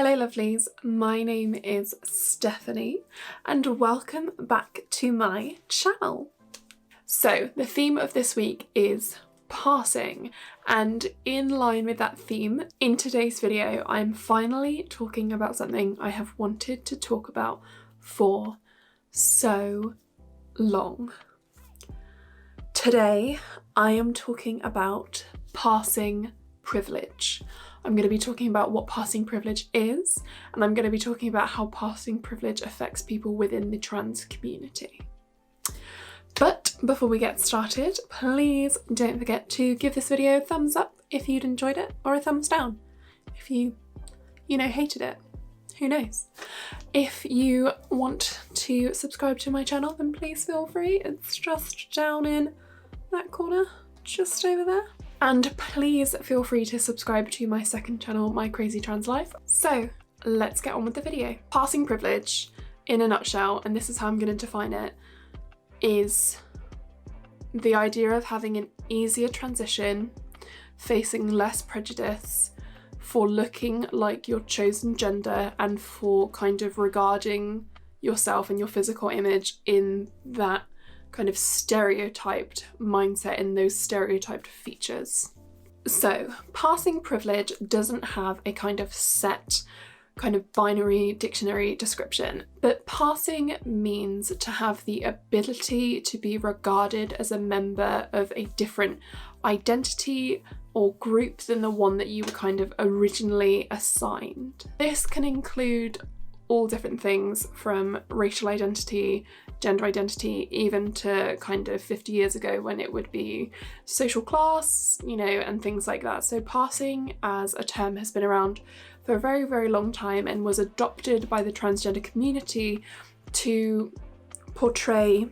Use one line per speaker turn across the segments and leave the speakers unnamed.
Hello lovelies, my name is Stephanie and welcome back to my channel. So the theme of this week is passing, and in line with that theme, in today's video I'm finally talking about something I have wanted to talk about for so long. Today I am talking about passing privilege. I'm going to be talking about what passing privilege is, and I'm going to be talking about how passing privilege affects people within the trans community. But before we get started, please don't forget to give this video a thumbs up if you'd enjoyed it, or a thumbs down if you hated it. Who knows? If you want to subscribe to my channel, then please feel free. It's just down in that corner, just over there. And please feel free to subscribe to my second channel, My Crazy Trans Life. So let's get on with the video. Passing privilege, in a nutshell, and this is how I'm going to define it, is the idea of having an easier transition, facing less prejudice, for looking like your chosen gender, and for kind of regarding yourself and your physical image in that kind of stereotyped mindset, in those stereotyped features. So passing privilege doesn't have a kind of set kind of binary dictionary description, but passing means to have the ability to be regarded as a member of a different identity or group than the one that you were kind of originally assigned. This can include all different things from racial identity, gender identity, even to kind of 50 years ago when it would be social class, and things like that. So passing as a term has been around for a very, very long time and was adopted by the transgender community to portray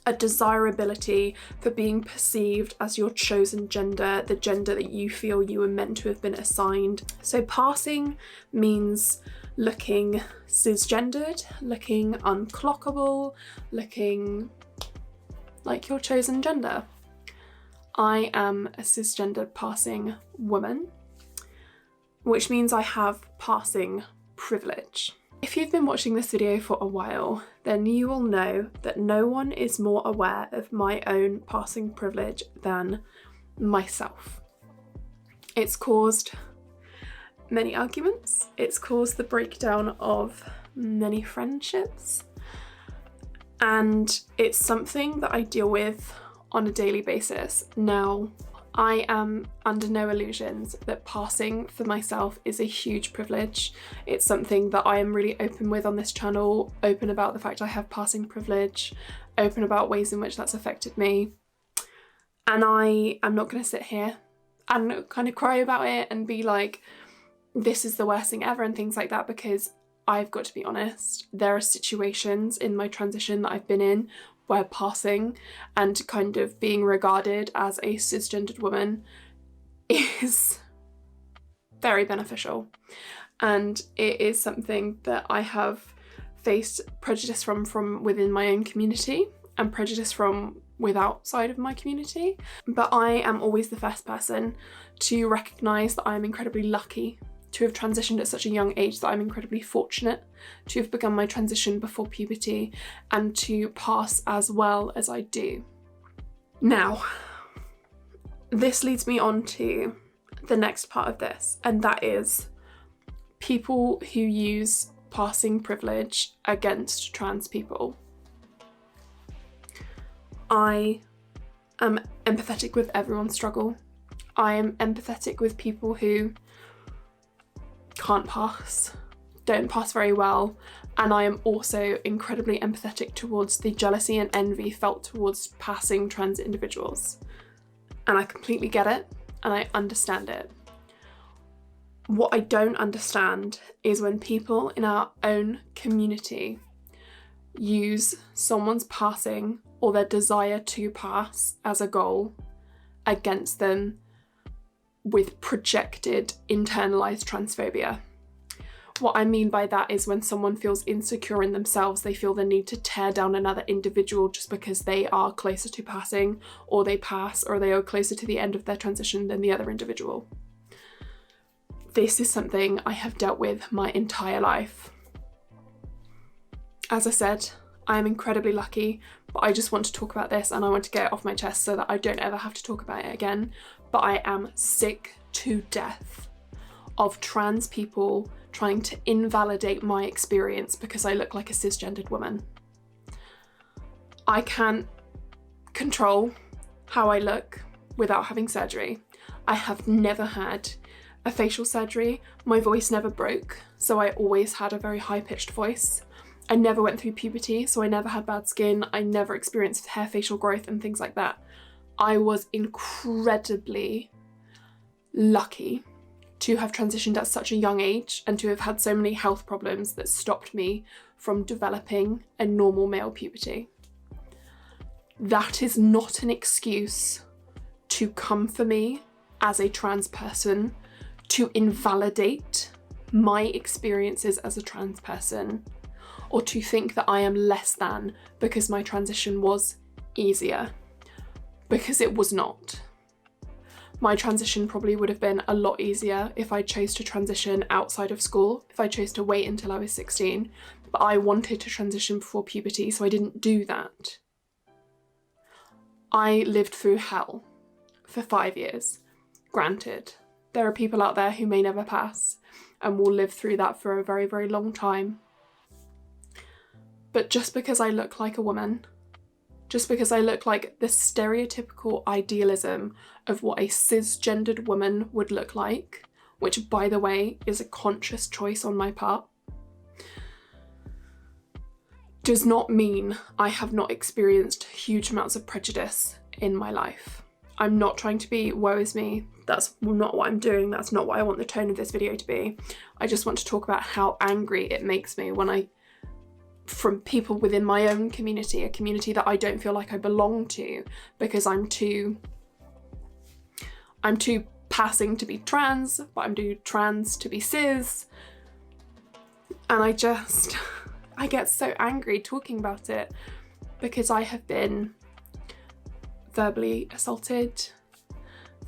a desirability for being perceived as your chosen gender, the gender that you feel you were meant to have been assigned. So passing means looking cisgendered, looking unclockable, looking like your chosen gender. I am a cisgendered passing woman, which means I have passing privilege. If you've been watching this video for a while, then you will know that no one is more aware of my own passing privilege than myself. It's caused many arguments, it's caused the breakdown of many friendships, and it's something that I deal with on a daily basis. Now, I am under no illusions that passing for myself is a huge privilege. It's something that I am really open with on this channel, open about the fact I have passing privilege, open about ways in which that's affected me. And I am not going to sit here and kind of cry about it and be like, this is the worst thing ever and things like that, because I've got to be honest, there are situations in my transition that I've been in where passing and kind of being regarded as a cisgendered woman is very beneficial. And it is something that I have faced prejudice from within my own community and prejudice from outside of my community. But I am always the first person to recognise that I'm incredibly lucky to have transitioned at such a young age, that I'm incredibly fortunate to have begun my transition before puberty and to pass as well as I do. Now, this leads me on to the next part of this, and that is people who use passing privilege against trans people. I am empathetic with everyone's struggle. I am empathetic with people who can't pass, don't pass very well, and I am also incredibly empathetic towards the jealousy and envy felt towards passing trans individuals. And I completely get it, and I understand it. What I don't understand is when people in our own community use someone's passing or their desire to pass as a goal against them with projected internalized transphobia. What I mean by that is when someone feels insecure in themselves, they feel the need to tear down another individual just because they are closer to passing, or they pass, or they are closer to the end of their transition than the other individual. this is something I have dealt with my entire life. As I said, I am incredibly lucky, but I just want to talk about this and I want to get it off my chest so that I don't ever have to talk about it again. But I am sick to death of trans people trying to invalidate my experience because I look like a cisgendered woman. I can't control how I look without having surgery. I have never had a facial surgery. My voice never broke, so I always had a very high-pitched voice. I never went through puberty, so I never had bad skin. I never experienced hair facial growth and things like that. I was incredibly lucky to have transitioned at such a young age and to have had so many health problems that stopped me from developing a normal male puberty. That is not an excuse to come for me as a trans person, to invalidate my experiences as a trans person, or to think that I am less than because my transition was easier, because it was not. My transition probably would have been a lot easier if I chose to transition outside of school, if I chose to wait until I was 16, but I wanted to transition before puberty, so I didn't do that. I lived through hell for 5 years. Granted, there are people out there who may never pass and will live through that for a very, very long time. But just because I look like a woman, just because I look like the stereotypical idealism of what a cisgendered woman would look like, which, by the way, is a conscious choice on my part, does not mean I have not experienced huge amounts of prejudice in my life. I'm not trying to be woe is me. That's not what I'm doing. That's not what I want the tone of this video to be. I just want to talk about how angry it makes me when from people within my own community, a community that I don't feel like I belong to because I'm too passing to be trans, but I'm too trans to be cis. And I get so angry talking about it because I have been verbally assaulted,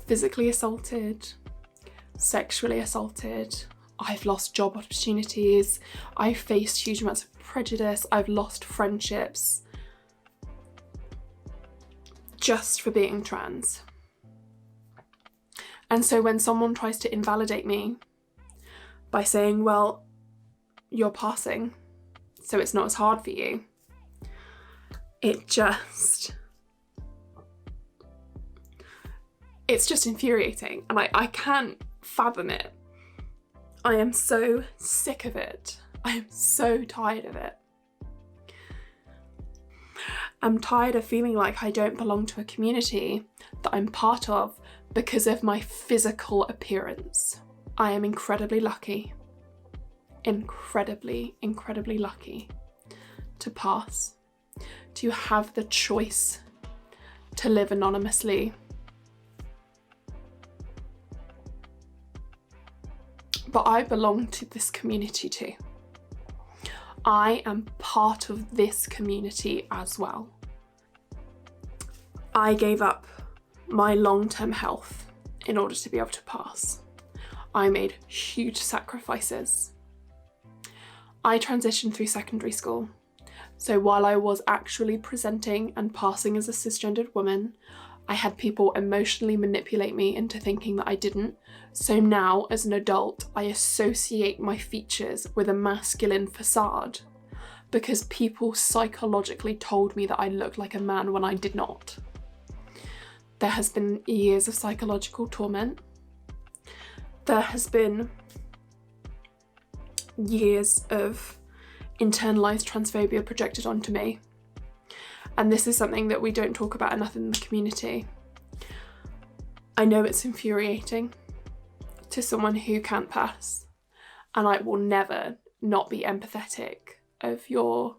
physically assaulted, sexually assaulted. I've lost job opportunities. I've faced huge amounts of prejudice. I've lost friendships just for being trans. And so when someone tries to invalidate me by saying, well, you're passing, so it's not as hard for you, it's just infuriating, and I can't fathom it. I am so sick of it. I am so tired of it. I'm tired of feeling like I don't belong to a community that I'm part of because of my physical appearance. I am incredibly lucky, incredibly lucky to pass, to have the choice to live anonymously. But I belong to this community too. I am part of this community as well. I gave up my long-term health in order to be able to pass. I made huge sacrifices. I transitioned through secondary school. So while I was actually presenting and passing as a cisgendered woman, I had people emotionally manipulate me into thinking that I didn't. So now, as an adult, I associate my features with a masculine facade because people psychologically told me that I looked like a man when I did not. There has been years of psychological torment. There has been years of internalized transphobia projected onto me. And this is something that we don't talk about enough in the community. I know it's infuriating to someone who can't pass, and I will never not be empathetic of your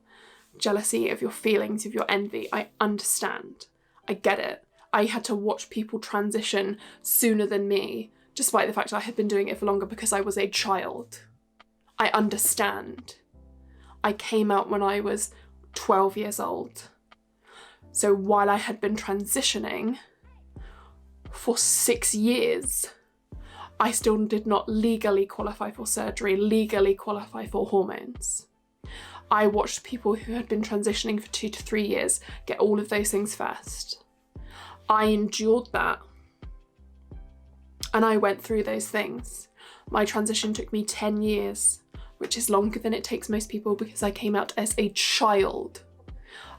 jealousy, of your feelings, of your envy. I understand. I get it. I had to watch people transition sooner than me, despite the fact I had been doing it for longer because I was a child. I understand. I came out when I was 12 years old. So while I had been transitioning for 6 years, I still did not legally qualify for surgery, legally qualify for hormones. I watched people who had been transitioning for 2 to 3 years get all of those things first. I endured that. And I went through those things. My transition took me 10 years, which is longer than it takes most people because I came out as a child.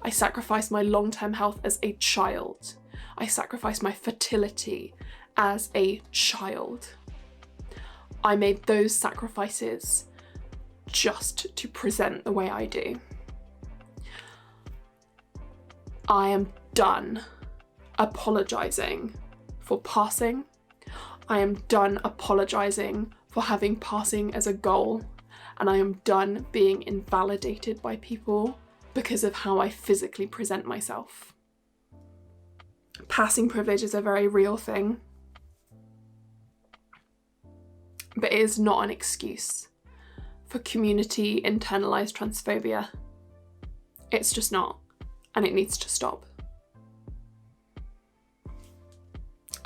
I sacrificed my long-term health as a child. I sacrificed my fertility as a child. I made those sacrifices just to present the way I do. I am done apologising for passing. I am done apologising for having passing as a goal, and I am done being invalidated by people because of how I physically present myself. Passing privilege is a very real thing, but it is not an excuse for community internalised transphobia. It's just not, and it needs to stop.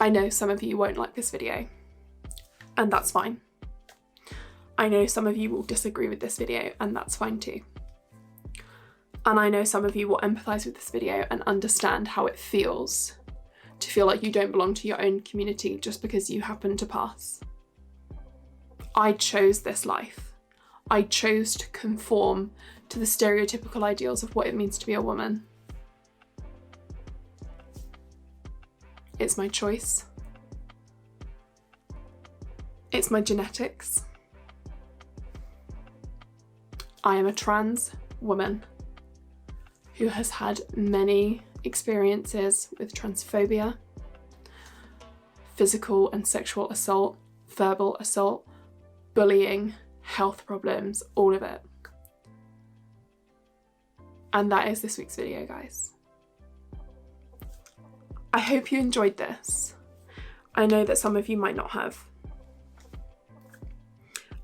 I know some of you won't like this video, and that's fine. I know some of you will disagree with this video, and that's fine too. And I know some of you will empathise with this video and understand how it feels to feel like you don't belong to your own community just because you happen to pass. I chose this life. I chose to conform to the stereotypical ideals of what it means to be a woman. It's my choice. It's my genetics. I am a trans woman who has had many experiences with transphobia, physical and sexual assault, verbal assault, bullying, health problems, all of it. And that is this week's video, guys. I hope you enjoyed this. I know that some of you might not have.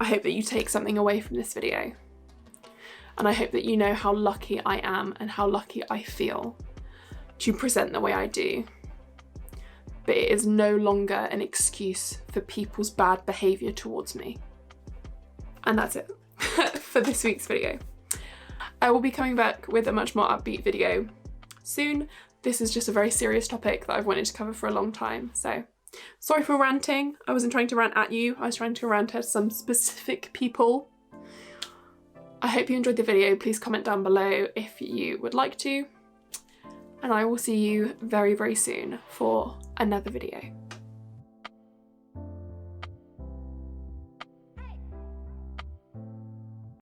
I hope that you take something away from this video. And I hope that you know how lucky I am and how lucky I feel to present the way I do. But it is no longer an excuse for people's bad behaviour towards me. And that's it for this week's video. I will be coming back with a much more upbeat video soon. This is just a very serious topic that I've wanted to cover for a long time. So sorry for ranting. I wasn't trying to rant at you. I was trying to rant at some specific people. I hope you enjoyed the video. Please comment down below if you would like to. And I will see you very, very soon for another video.